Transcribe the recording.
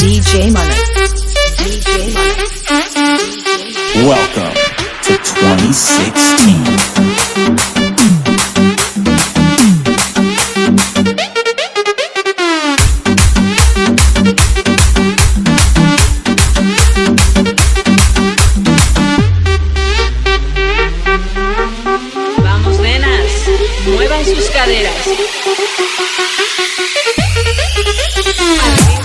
DJ Money. DJ Money. Welcome to 2016. Vamos, nenas, muevan sus caderas. Arriba.